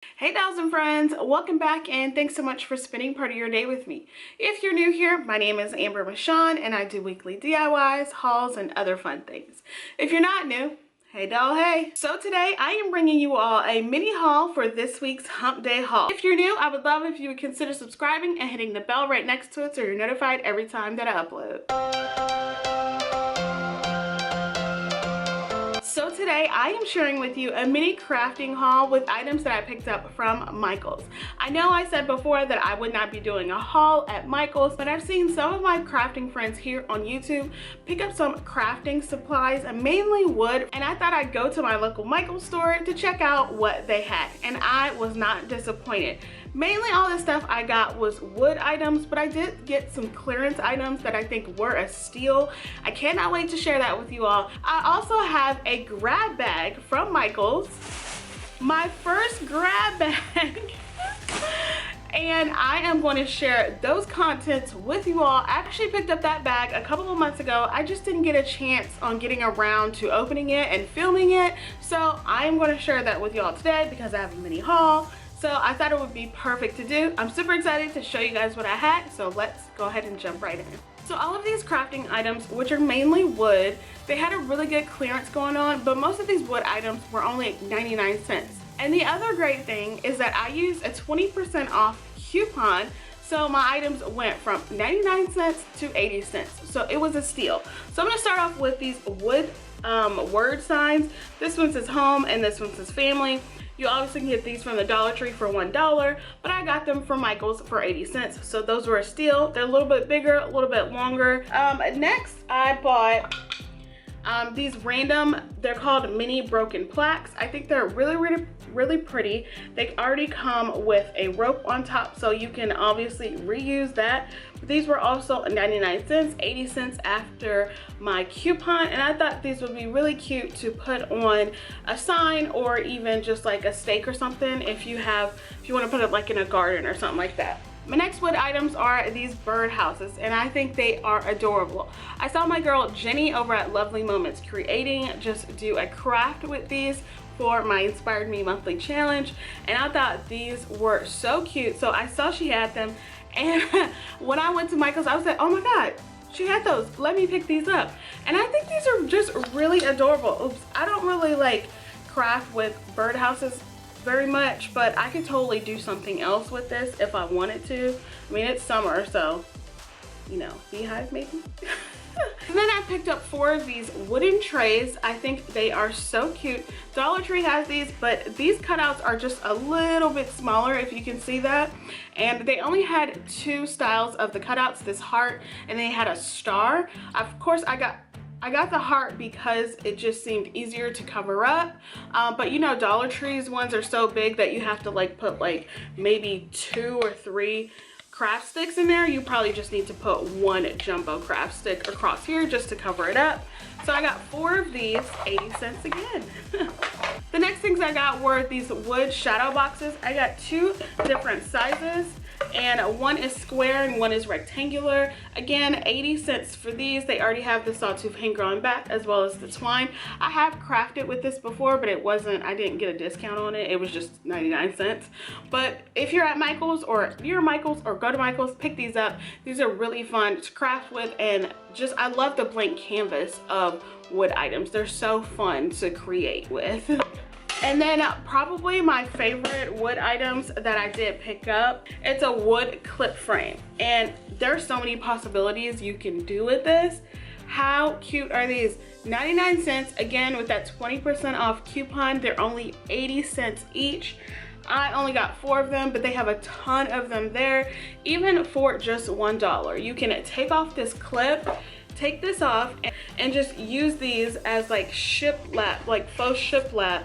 Hey dolls and friends, welcome back and thanks so much for spending part of your day with me. If you're new here, my name is Amber Michon and I do weekly DIYs, hauls, and other fun things. If you're not new, hey doll, hey. So today I am bringing you all a mini haul for this week's Hump Day haul. If you're new, I would love if you would consider subscribing and hitting the bell right next to it so you're notified every time that I upload. So today I am sharing with you a mini crafting haul with items that I picked up from Michael's. I know I said before that I would not be doing a haul at Michael's, but I've seen some of my crafting friends here on YouTube pick up some crafting supplies, mainly wood, and I thought I'd go to my local Michael's store to check out what they had, and I was not disappointed. Mainly all the stuff I got was wood items, but I did get some clearance items that I think were a steal. I cannot wait to share that with you all. I also have a grab bag from Michael's, my first grab bag. And I am going to share those contents with you all. I actually picked up that bag a couple of months ago. I just didn't get a chance on getting around to opening it and filming it. So I am going to share that with you all today because I have a mini haul. So I thought it would be perfect to do. I'm super excited to show you guys what I had. So let's go ahead and jump right in. So all of these crafting items, which are mainly wood, they had a really good clearance going on, but most of these wood items were only 99 cents. And the other great thing is that I used a 20% off coupon, so my items went from 99 cents to 80 cents. So it was a steal. So I'm gonna start off with these wood word signs. This one says home and this one says family. You obviously can get these from the Dollar Tree for $1, but I got them from Michael's for 80 cents. So those were a steal. They're a little bit bigger, a little bit longer. Next, I bought these random, they're called mini broken plaques. I think they're really pretty. They already come with a rope on top, so you can obviously reuse that. But these were also 99 cents, 80 cents after my coupon, and I thought these would be really cute to put on a sign or even just like a stake or something if you want to put it like in a garden or something like that. My next wood items are these bird houses, and I think they are adorable. I saw my girl Jenny over at Lovely Moments Creating just do a craft with these for my Inspired Me monthly challenge, and I thought these were so cute. So I saw she had them, and when I went to Michael's, I was like, oh my god, she had those, let me pick these up. And I think these are just really adorable. Oops, I don't really like craft with bird houses very much, but I could totally do something else with this if I wanted to. I mean, it's summer, so you know, beehive maybe. And then I picked up 4 of these wooden trays. I think they are so cute. Dollar Tree has these, but these cutouts are just a little bit smaller, if you can see that. And they only had 2 styles of the cutouts, this heart, and they had a star. Of course, I got the heart because it just seemed easier to cover up. But you know, Dollar Tree's ones are so big that you have to like put like maybe 2 or 3 craft sticks in there. You probably just need to put 1 jumbo craft stick across here just to cover it up. So I got 4 of these, 80 cents again. The next things I got were these wood shadow boxes. I got 2 different sizes, and one is square and one is rectangular. Again, 80 cents for these. They already have the sawtooth hanger on back as well as the twine. I have crafted with this before, but I didn't get a discount on it. It was just 99 cents. But if you're at Michael's or near Michael's or go to Michael's, pick these up. These are really fun to craft with, and just I love the blank canvas of wood items. They're so fun to create with. And then probably my favorite wood items that I did pick up, it's a wood clip frame. And there's so many possibilities you can do with this. How cute are these? 99 cents, again with that 20% off coupon. They're only 80 cents each. I only got 4 of them, but they have a ton of them there, even for just $1. You can take off this clip, take this off, and just use these as like shiplap, like faux shiplap,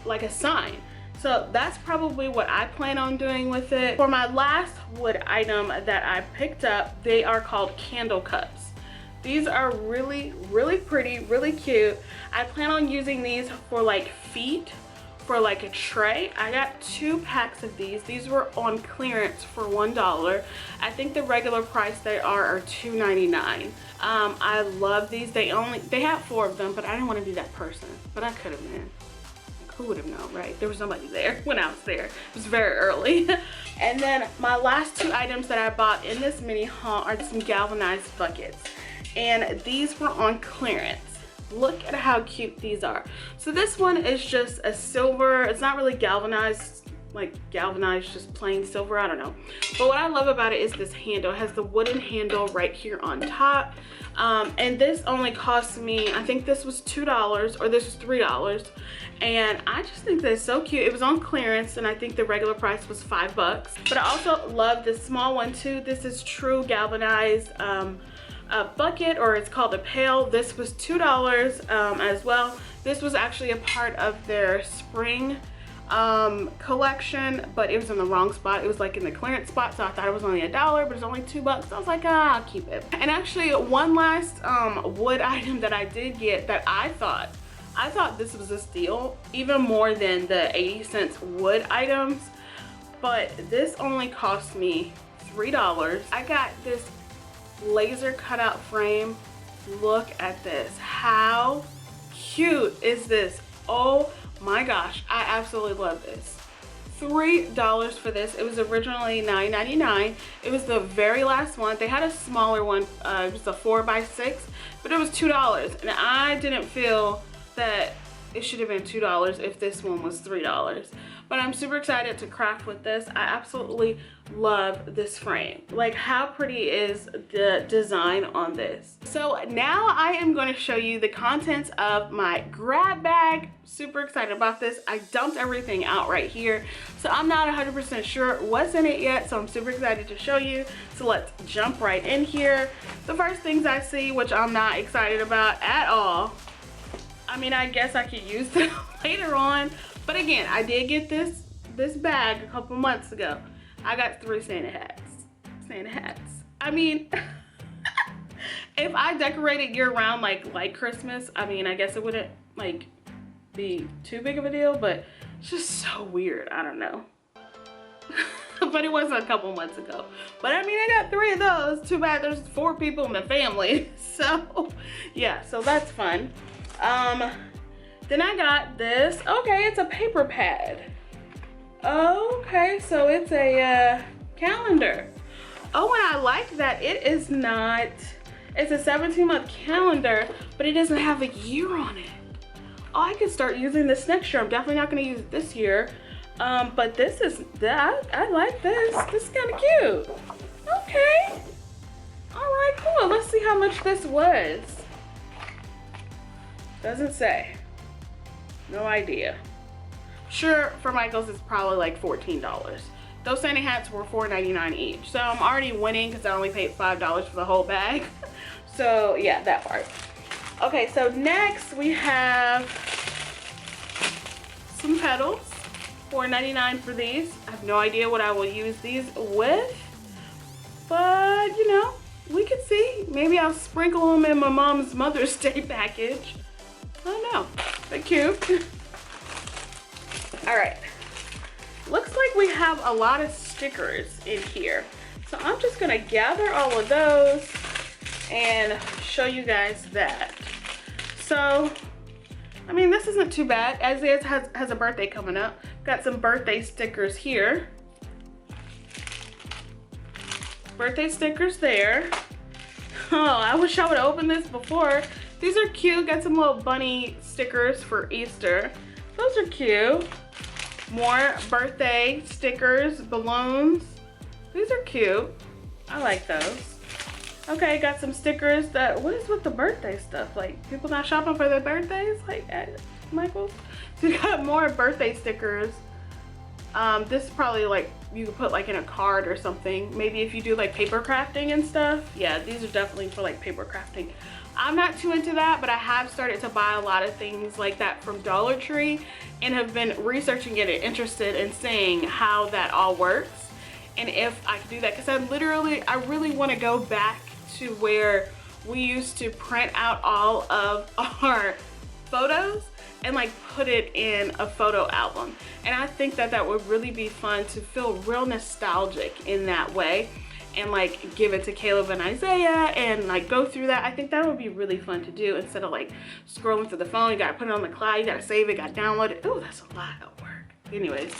like a sign. So that's probably what I plan on doing with it. For my last wood item that I picked up, they are called candle cups. These are really pretty, really cute. I plan on using these for like feet, for like a tray. I got 2 packs of these. These were on clearance for $1. I think the regular price they are $2.99. I love these. They have 4 of them, but I didn't want to be that person, but I could have been. who would have known, right? There was nobody there when I was there. It was very early. And then my last two items that I bought in this mini haul are some galvanized buckets. And these were on clearance. Look at how cute these are. So this one is just a silver, it's not really galvanized, like galvanized, just plain silver, I don't know. But what I love about it is this handle. It has the wooden handle right here on top. And this only cost me, I think this was $2 or this was $3. And I just think that it's so cute. It was on clearance and I think the regular price was $5. But I also love this small one too. This is true galvanized a bucket, or it's called a pail. This was $2 as well. This was actually a part of their spring collection, but it was in the wrong spot. It was like in the clearance spot, so I thought it was only $1, but it's only $2. I was like, ah, I'll keep it. And actually one last wood item that I did get that I thought this was a steal, even more than the 80-cent wood items, but this only cost me $3. I got this laser cutout frame. Look at this. How cute is this? Oh my gosh, I absolutely love this. $3 for this. It was originally $9.99. It was the very last one. They had a smaller one, it was a 4x6, but it was $2, and I didn't feel that it should have been $2 if this one was $3. But I'm super excited to craft with this. I absolutely love this frame. Like, how pretty is the design on this? So now I am going to show you the contents of my grab bag. Super excited about this. I dumped everything out right here, so I'm not 100% sure what's in it yet, so I'm super excited to show you. So let's jump right in here. The first things I see, which I'm not excited about at all, I mean, I guess I could use them later on, but again, I did get this bag a couple months ago. I got 3 Santa hats. I mean, if I decorated year round like Christmas, I mean, I guess it wouldn't like be too big of a deal, but it's just so weird. I don't know. But it was a couple months ago. But I mean, I got 3 of those. Too bad there's 4 people in the family. So yeah, so that's fun. Then I got this. Okay, it's a paper pad. Okay, so it's a calendar. Oh, and I like that it is not, it's a 17-month calendar, but it doesn't have a year on it. Oh, I could start using this next year. I'm definitely not going to use it this year. But this is, I like this. This is kind of cute. Okay. All right, cool. Let's see how much this was. Doesn't say. No idea. Sure, for Michael's it's probably like $14. Those Santa hats were $4.99 each. So I'm already winning because I only paid $5 for the whole bag. So yeah, that part. Okay, so next we have some petals. $4.99 for these. I have no idea what I will use these with. But you know, we could see. Maybe I'll sprinkle them in my mom's Mother's Day package. I don't know. They're cute. All right. Looks like we have a lot of stickers in here. So I'm just gonna gather all of those and show you guys that. So, I mean, this isn't too bad. As it has a birthday coming up. Got some birthday stickers here. Birthday stickers there. Oh, I wish I would have opened this before. These are cute. Got some little bunny stickers for Easter. Those are cute. More birthday stickers, balloons. These are cute. I like those. Okay, got some stickers that, what is with the birthday stuff? Like, people not shopping for their birthdays? Like at Michael's? So you got more birthday stickers. This is probably like, you could put like in a card or something. Maybe if you do like paper crafting and stuff. Yeah, these are definitely for like paper crafting. I'm not too into that, but I have started to buy a lot of things like that from Dollar Tree and have been researching it and interested in seeing how that all works and if I can do that, because I really want to go back to where we used to print out all of our photos and like put it in a photo album. And I think that that would really be fun to feel real nostalgic in that way. and like give it to Caleb and Isaiah and like go through that. I think that would be really fun to do instead of like scrolling through the phone. You gotta put it on the cloud, you gotta save it, gotta download it. Oh, that's a lot of work. Anyways,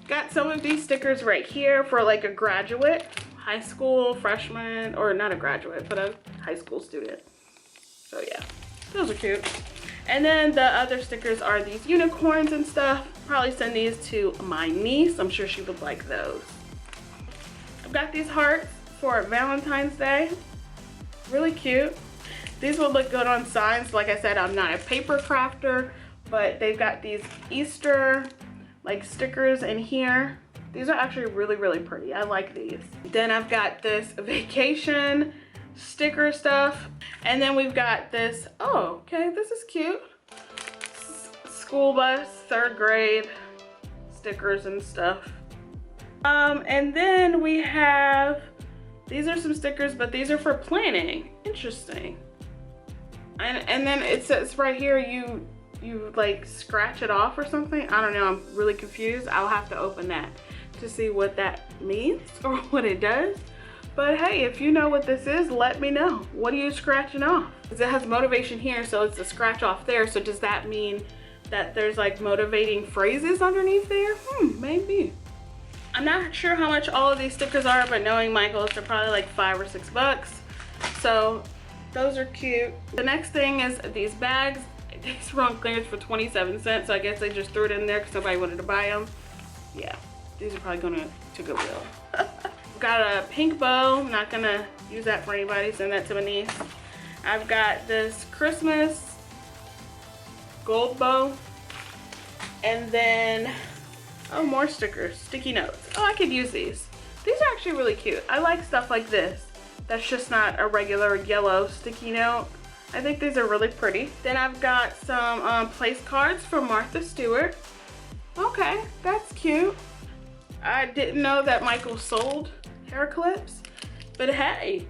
got some of these stickers right here for like a graduate, high school freshman, or not a graduate, but a high school student. So yeah, those are cute. And then the other stickers are these unicorns and stuff. Probably send these to my niece. I'm sure she would like those. I've got these hearts for Valentine's Day. Really cute. These would look good on signs. Like I said, I'm not a paper crafter, but they've got these Easter like stickers in here. These are actually really, really pretty. I like these. Then I've got this vacation sticker stuff. And then we've got this, oh, okay, this is cute. School bus, 3rd grade stickers and stuff. And then we have, these are some stickers, but these are for planning. Interesting. And then it says right here, you like scratch it off or something. I don't know, I'm really confused. I'll have to open that to see what that means or what it does. But hey, if you know what this is, let me know. What are you scratching off? Because it has motivation here, so it's a scratch off there. So does that mean that there's like motivating phrases underneath there? Maybe. I'm not sure how much all of these stickers are, but knowing Michael's, they're probably like $5 or $6. So those are cute. The next thing is these bags. These were on clearance for 27 cents, so I guess they just threw it in there because nobody wanted to buy them. Yeah, these are probably going to Goodwill. Got a pink bow. I'm not gonna use that for anybody. Send that to my niece. I've got this Christmas gold bow. And then, oh, more stickers, sticky notes. Oh, I could use these. These are actually really cute. I like stuff like this. That's just not a regular yellow sticky note. I think these are really pretty. Then I've got some place cards from Martha Stewart. Okay, that's cute. I didn't know that Michael sold hair clips, but hey,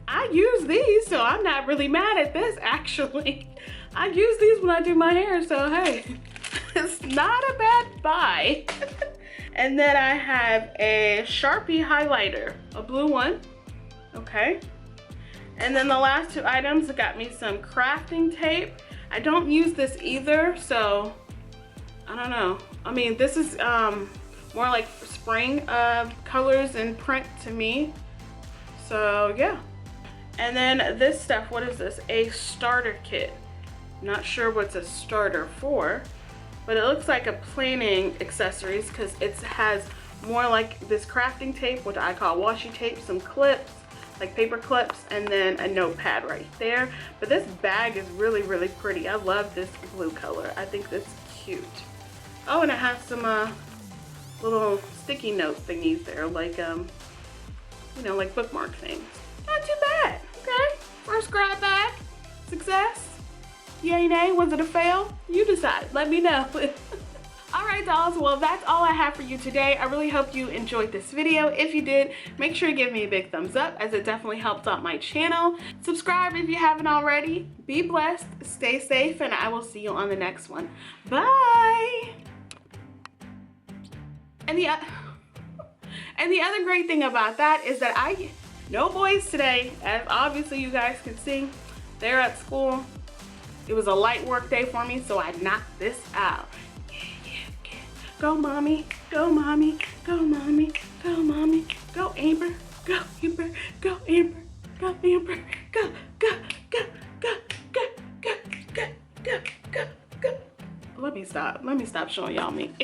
I use these, so I'm not really mad at this actually. I use these when I do my hair, so hey, it's not a bad buy. And then I have a Sharpie highlighter, a blue one. Okay. And then the last 2 items got me some crafting tape. I don't use this either, so I don't know. I mean, this is more like spring colors and print to me. So yeah. And then this stuff, what is this? A starter kit. Not sure what's a starter for, but it looks like a planning accessories because it has more like this crafting tape, which I call washi tape, some clips, like paper clips, and then a notepad right there. But this bag is really, really pretty. I love this blue color. I think that's cute. Oh, and it has some little sticky note thingies there, like you know, like bookmark things. Not too bad. Okay, first grab bag, success. Yay, nay, was it a fail? You decide, let me know. All right, dolls, well, that's all I have for you today. I really hope you enjoyed this video. If you did, make sure you give me a big thumbs up, as it definitely helps out my channel. Subscribe if you haven't already. Be blessed, stay safe, and I will see you on the next one. Bye. And the other great thing about that is that no boys today, as obviously you guys can see. They're at school. It was a light work day for me, so I knocked this out. Yeah. Go mommy, go mommy, go mommy, go mommy, go Amber, go Amber, go Amber, go Amber, go. Let me stop showing y'all me.